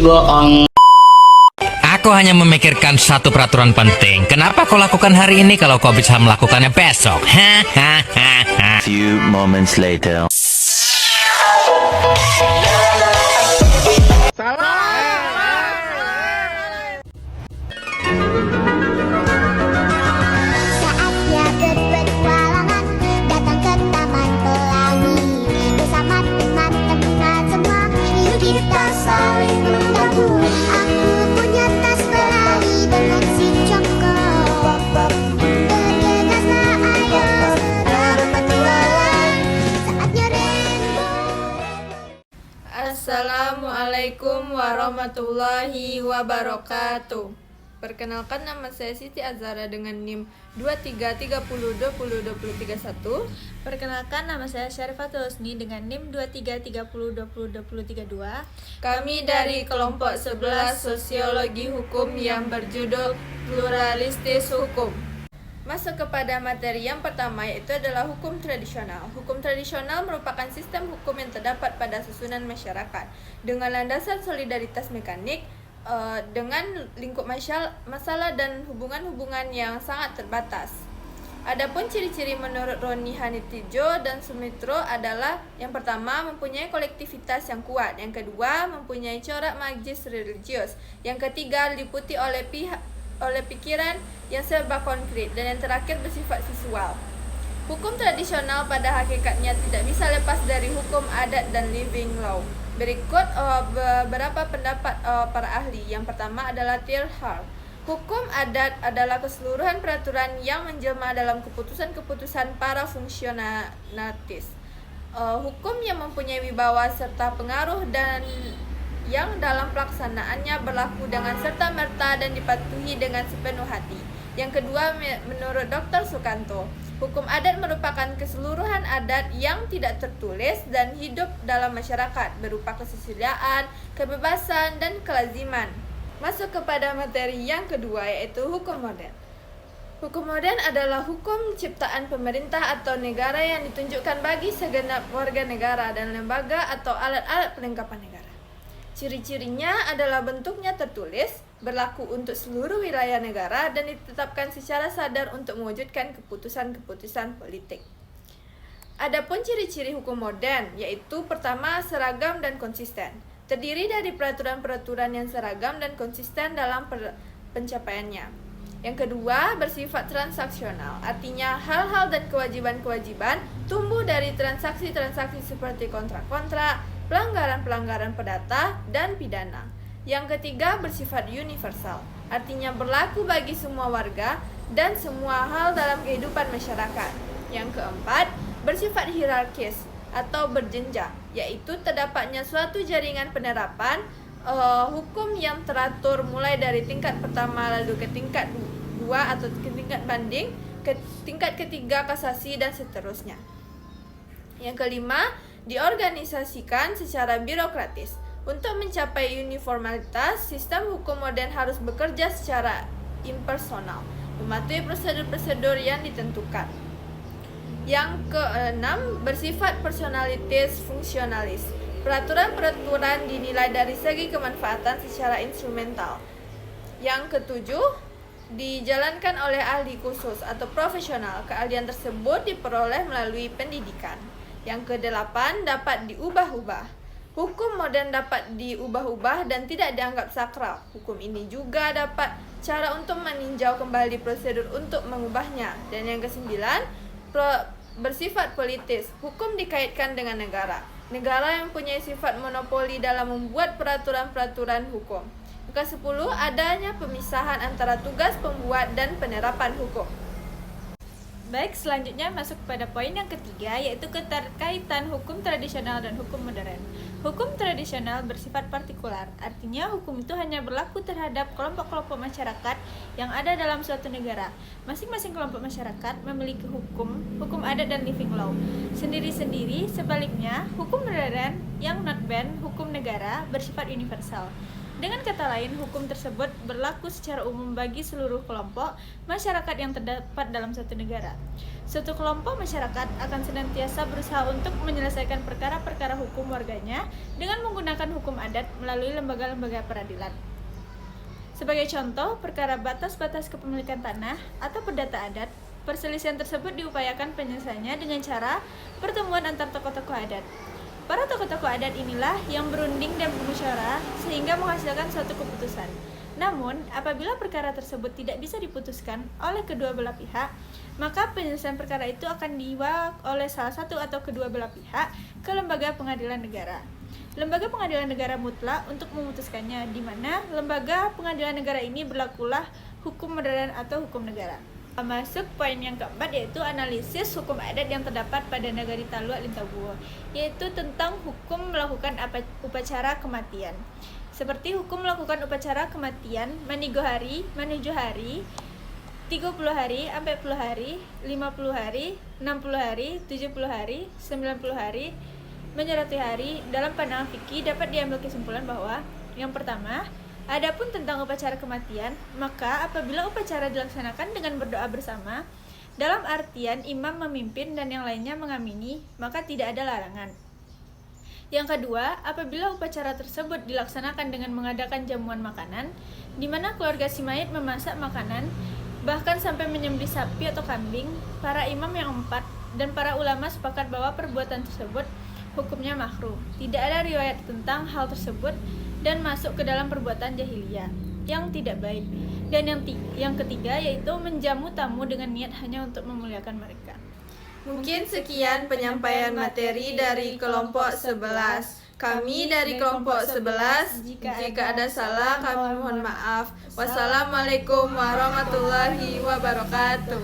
Aku hanya memikirkan satu peraturan penting. Kenapa kau lakukan hari ini kalau kau bisa melakukannya besok? Few moments later. Saatnya berpetualangan, datang ke Taman Pelangi. Bersama teman-teman semua, yuk kita saling mengganggu. Aku punya tas pelangi dengan si Joko. Bergegaslah ayo, berpetualang. Saatnya rainbow. Assalamualaikum warahmatullahi wabarakatuh. Perkenalkan, nama saya Siti Azhara dengan NIM 2330202031. Perkenalkan, nama saya Syarifatul Husni dengan NIM 2330202032. Kami dari kelompok 11 Sosiologi Hukum yang berjudul Pluralistis Hukum. Masuk kepada materi yang pertama, yaitu adalah hukum tradisional. Hukum tradisional merupakan sistem hukum yang terdapat pada susunan masyarakat dengan landasan solidaritas mekanik, dengan lingkup masalah dan hubungan-hubungan yang sangat terbatas. Adapun ciri-ciri menurut Roni Hanitijo dan Sumitro adalah: yang pertama, mempunyai kolektivitas yang kuat; yang kedua, mempunyai corak magis religius; yang ketiga, diliputi oleh pikiran yang serba konkret; dan yang terakhir, bersifat visual. Hukum tradisional pada hakikatnya tidak bisa lepas dari hukum adat dan living law. Berikut beberapa pendapat para ahli. Yang pertama adalah Tirhal. Hukum adat adalah keseluruhan peraturan yang menjelma dalam keputusan-keputusan para fungsionalis. Hukum yang mempunyai wibawa serta pengaruh dan yang dalam pelaksanaannya berlaku dengan serta-merta dan dipatuhi dengan sepenuh hati. Yang kedua, menurut Dr. Sukanto, hukum adat merupakan keseluruhan adat yang tidak tertulis dan hidup dalam masyarakat berupa kesusilaan, kebebasan, dan kelaziman. Masuk kepada materi yang kedua, yaitu hukum modern. Hukum modern adalah hukum ciptaan pemerintah atau negara yang ditunjukkan bagi segenap warga negara dan lembaga atau alat-alat perlengkapan negara. Ciri-cirinya adalah bentuknya tertulis, berlaku untuk seluruh wilayah negara, dan ditetapkan secara sadar untuk mewujudkan keputusan-keputusan politik. Adapun ciri-ciri hukum modern, yaitu pertama, seragam dan konsisten. Terdiri dari peraturan-peraturan yang seragam dan konsisten dalam pencapaiannya. Yang kedua, bersifat transaksional, artinya hal-hal dan kewajiban-kewajiban tumbuh dari transaksi-transaksi seperti kontrak-kontrak, pelanggaran-pelanggaran perdata, dan pidana. Yang ketiga, bersifat universal, artinya berlaku bagi semua warga dan semua hal dalam kehidupan masyarakat. Yang keempat, bersifat hierarkis atau berjenjang, yaitu terdapatnya suatu jaringan penerapan hukum yang teratur mulai dari tingkat pertama lalu ke tingkat 2 atau ke tingkat banding, ke tingkat ketiga kasasi, dan seterusnya. Yang kelima, diorganisasikan secara birokratis. Untuk mencapai uniformitas, sistem hukum modern harus bekerja secara impersonal, mematuhi prosedur-prosedur yang ditentukan. Yang keenam, bersifat personalitas fungsionalis. Peraturan-peraturan dinilai dari segi kemanfaatan secara instrumental. Yang ketujuh, dijalankan oleh ahli khusus atau profesional. Keahlian tersebut diperoleh melalui pendidikan. Yang kedelapan, dapat diubah-ubah. Hukum modern dapat diubah-ubah dan tidak dianggap sakral. Hukum ini juga dapat cara untuk meninjau kembali prosedur untuk mengubahnya. Dan yang kesembilan, bersifat politis. Hukum dikaitkan dengan negara. Negara yang mempunyai sifat monopoli dalam membuat peraturan-peraturan hukum. Yang kesepuluh, adanya pemisahan antara tugas pembuat dan penerapan hukum. Baik, selanjutnya masuk pada poin yang ketiga, yaitu keterkaitan hukum tradisional dan hukum modern. Hukum tradisional bersifat partikular, artinya hukum itu hanya berlaku terhadap kelompok-kelompok masyarakat yang ada dalam suatu negara. Masing-masing kelompok masyarakat memiliki hukum adat dan living law sendiri-sendiri. Sebaliknya, hukum modern yang not band, hukum negara, bersifat universal. Dengan kata lain, hukum tersebut berlaku secara umum bagi seluruh kelompok masyarakat yang terdapat dalam satu negara. Suatu kelompok masyarakat akan senantiasa berusaha untuk menyelesaikan perkara-perkara hukum warganya dengan menggunakan hukum adat melalui lembaga-lembaga peradilan. Sebagai contoh, perkara batas-batas kepemilikan tanah atau perdata adat, perselisihan tersebut diupayakan penyelesaiannya dengan cara pertemuan antar tokoh-tokoh adat. Para tokoh-tokoh adat inilah yang berunding dan bermusyawarah sehingga menghasilkan suatu keputusan. Namun, apabila perkara tersebut tidak bisa diputuskan oleh kedua belah pihak, maka penyelesaian perkara itu akan dibawa oleh salah satu atau kedua belah pihak ke lembaga pengadilan negara. Lembaga pengadilan negara mutlak untuk memutuskannya, di mana lembaga pengadilan negara ini berlakulah hukum modern atau hukum negara. Masuk poin yang keempat, yaitu analisis hukum adat yang terdapat pada Nagari Talua Lintabuo, yaitu tentang hukum melakukan upacara kematian. Seperti hukum melakukan upacara kematian manigo hari, manuju hari, 30 hari, 40 hari, 50 hari, 60 hari, 70 hari, 90 hari, menyerati hari. Dalam pandangan fikih dapat diambil kesimpulan bahwa yang pertama, adapun tentang upacara kematian, maka apabila upacara dilaksanakan dengan berdoa bersama, dalam artian imam memimpin dan yang lainnya mengamini, maka tidak ada larangan. Yang kedua, apabila upacara tersebut dilaksanakan dengan mengadakan jamuan makanan, di mana keluarga si mayit memasak makanan, bahkan sampai menyembelih sapi atau kambing, para imam yang empat dan para ulama sepakat bahwa perbuatan tersebut hukumnya makruh. Tidak ada riwayat tentang hal tersebut dan masuk ke dalam perbuatan jahiliyah yang tidak baik. Dan yang ketiga, yaitu menjamu tamu dengan niat hanya untuk memuliakan mereka. Mungkin sekian penyampaian materi dari kelompok 11. Kami dari kelompok 11, jika ada salah kami mohon maaf. Wassalamualaikum warahmatullahi wabarakatuh.